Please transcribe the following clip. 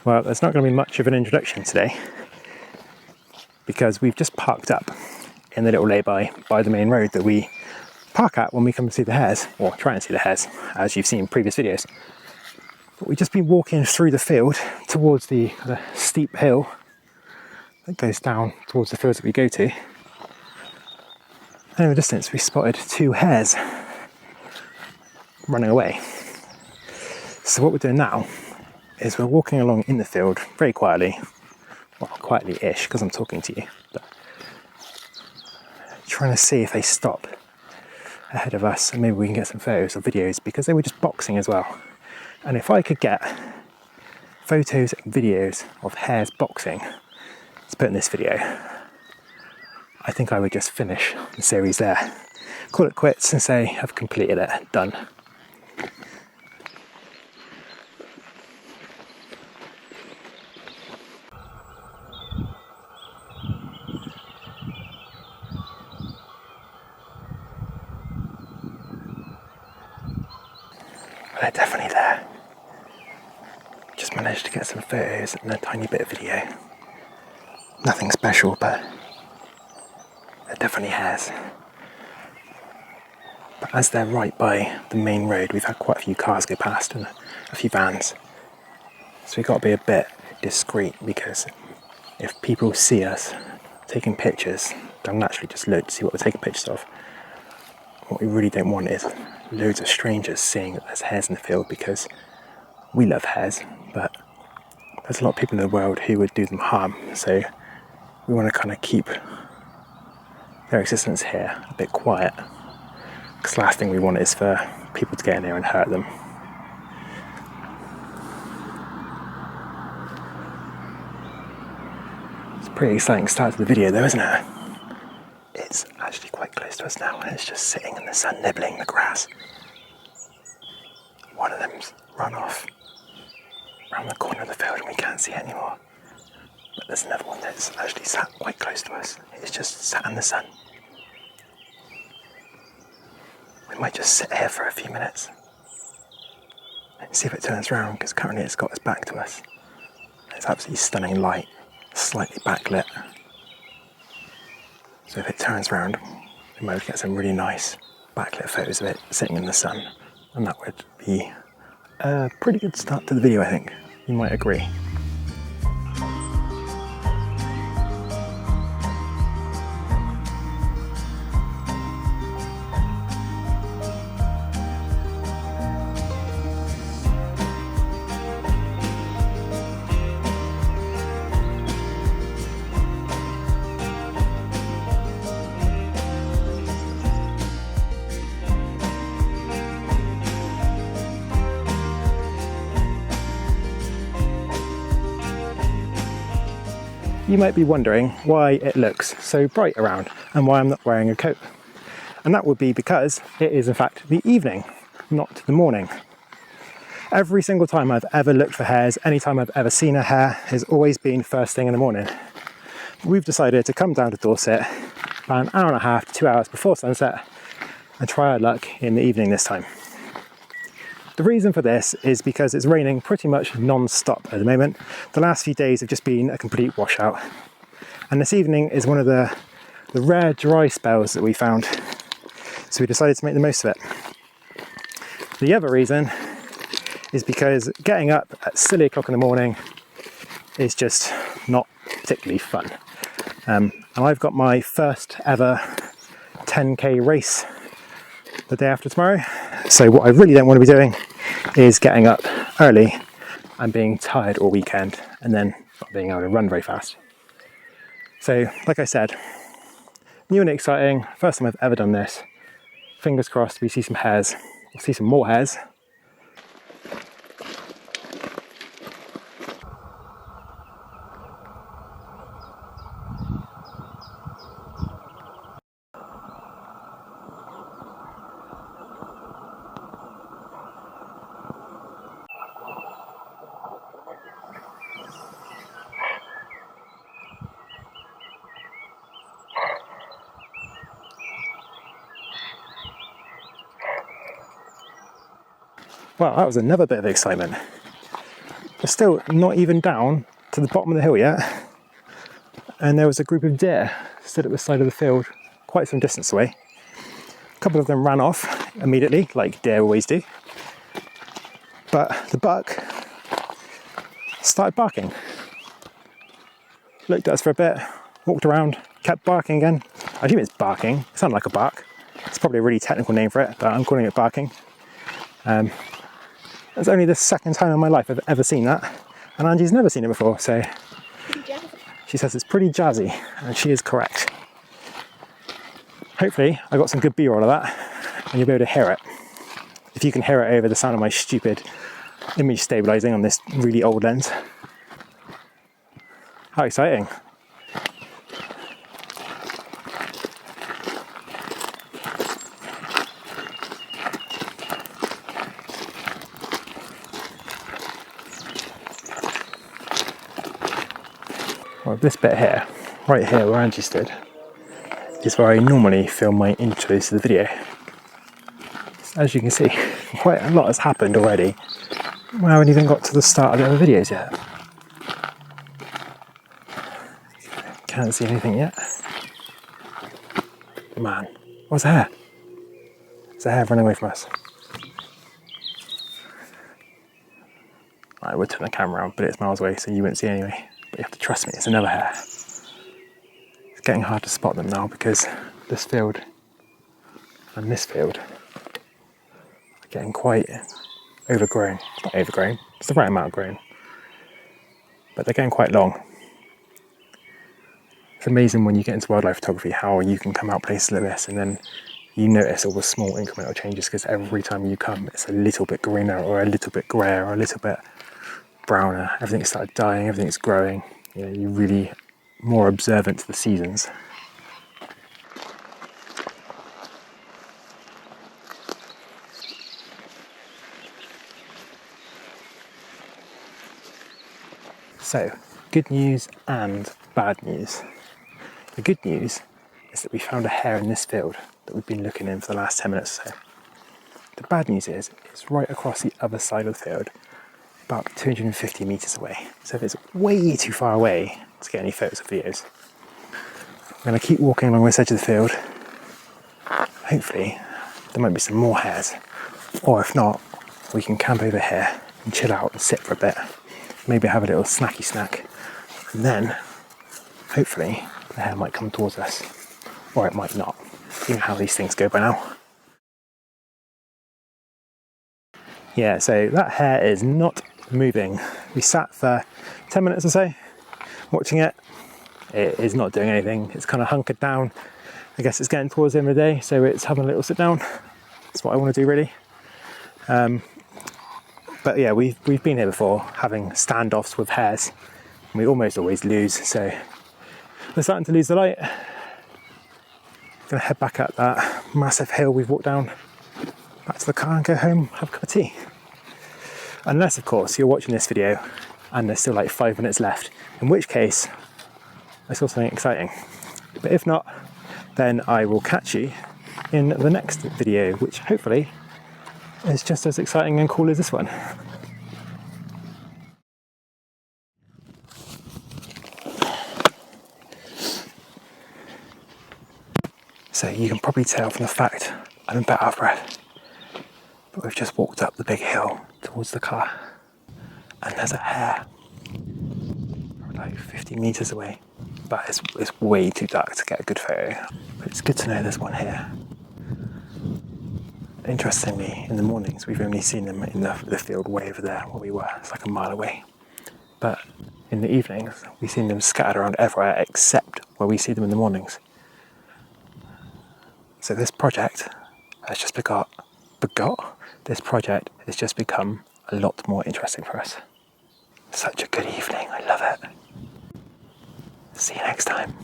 Well, there's not going to be much of an introduction today because we've just parked up in the little lay-by by the main road that we park at when we come to see the hares, or try and see the hares, as you've seen in previous videos. But we've just been walking through the field towards the steep hill that goes down towards the fields that we go to. And in the distance we spotted two hares running away. So what we're doing now is we're walking along in the field very quietly, well, quietly-ish because I'm talking to you, but trying to see if they stop ahead of us and maybe we can get some photos or videos, because they were just boxing as well. And if I could get photos and videos of hares boxing to put in this video, I think I would just finish the series there, call it quits and say I've completed it, done. They're definitely there. Just managed to get some photos and a tiny bit of video. Nothing special, but they're definitely hares. But as they're right by the main road, we've had quite a few cars go past and a few vans. So we've got to be a bit discreet, because if people see us taking pictures, they'll naturally just look to see what we're taking pictures of. What we really don't want is loads of strangers seeing that there's hares in the field, because we love hares, but there's a lot of people in the world who would do them harm. So we want to kind of keep their existence here a bit quiet, because the last thing we want is for people to get in there and hurt them. It's a pretty exciting start to the video though, isn't it? It's actually quite close to us now, and it's just sitting in the sun nibbling the grass. One of them's run off around the corner of the field and we can't see it anymore. But there's another one that's actually sat quite close to us. It's just sat in the sun. We might just sit here for a few minutes and see if it turns around, because currently it's got its back to us. It's absolutely stunning light, slightly backlit. So if it turns around, we might get some really nice backlit photos of it sitting in the sun. And that would be a pretty good start to the video, I think. You might agree. You might be wondering why it looks so bright around and why I'm not wearing a coat. And that would be because it is in fact the evening, not the morning. Every single time I've ever looked for hares, any time I've ever seen a hare, has always been first thing in the morning. We've decided to come down to Dorset about an hour and a half to 2 hours before sunset and try our luck in the evening this time. The reason for this is because it's raining pretty much non-stop at the moment. The last few days have just been a complete washout. And this evening is one of the rare dry spells that we found. So we decided to make the most of it. The other reason is because getting up at silly o'clock in the morning is just not particularly fun. And I've got my first ever 10k race the day after tomorrow. So what I really don't want to be doing is getting up early and being tired all weekend and then not being able to run very fast. So like I said, new and exciting, first time I've ever done this. Fingers crossed we see some hares, we'll see some more hares. Well, that was another bit of excitement. We're still not even down to the bottom of the hill yet. And there was a group of deer stood at the side of the field, quite some distance away. A couple of them ran off immediately, like deer always do. But the buck started barking. Looked at us for a bit, walked around, kept barking again. I assume it's barking. It sounded like a bark. It's probably a really technical name for it, but I'm calling it barking. It's only the second time in my life I've ever seen that, and Angie's never seen it before, so she says it's pretty jazzy, and she is correct. Hopefully I got some good B-roll of that, and you'll be able to hear it. If you can hear it over the sound of my stupid image stabilizing on this really old lens. How exciting. Well, this bit here, right here where Angie stood, is where I normally film my intros to the video. As you can see, quite a lot has happened already. We haven't even got to the start of the other videos yet. Can't see anything yet. Man, what's a hare? It's a hare running away from us. I would turn the camera around, but it's miles away, so you wouldn't see anyway. But you have to trust me, it's another hare. It's getting hard to spot them now because this field and this field are getting quite overgrown. It's not overgrown, it's the right amount of grown. But they're getting quite long. It's amazing when you get into wildlife photography how you can come out places like this and then you notice all the small incremental changes, because every time you come it's a little bit greener or a little bit greyer or a little bit browner. Everything's started dying, everything's growing. You know, you're really more observant to the seasons. So, good news and bad news. The good news is that we found a hare in this field that we've been looking in for the last 10 minutes or so. The bad news is it's right across the other side of the field, about 250 metres away. So it's way too far away to get any photos or videos. I'm going to keep walking along this edge of the field. Hopefully there might be some more hares, or if not, we can camp over here and chill out and sit for a bit. Maybe have a little snacky snack, and then hopefully the hare might come towards us, or it might not. You know how these things go by now. Yeah, so that hare is not moving. We sat for 10 minutes or so watching it. It is not doing anything. It's kind of hunkered down. I guess it's getting towards the end of the day, so it's having a little sit down. That's what I want to do really. But yeah, we've been here before having standoffs with hares. We almost always lose, so we're starting to lose the light. Gonna head back up that massive hill we've walked down, back to the car and go home, have a cup of tea. Unless, of course, you're watching this video and there's still like 5 minutes left, in which case I saw something exciting. But if not, then I will catch you in the next video, which hopefully is just as exciting and cool as this one. So you can probably tell from the fact I'm a bit out of breath, but we've just walked up the big hill towards the car, and there's a hare like 50 metres away, but it's way too dark to get a good photo. But it's good to know there's one here. Interestingly, in the mornings we've only seen them in the field way over there where we were. It's like a mile away. But in the evenings we've seen them scattered around everywhere except where we see them in the mornings. So this project has just this project has just become a lot more interesting for us. Such a good evening, I love it. See you next time.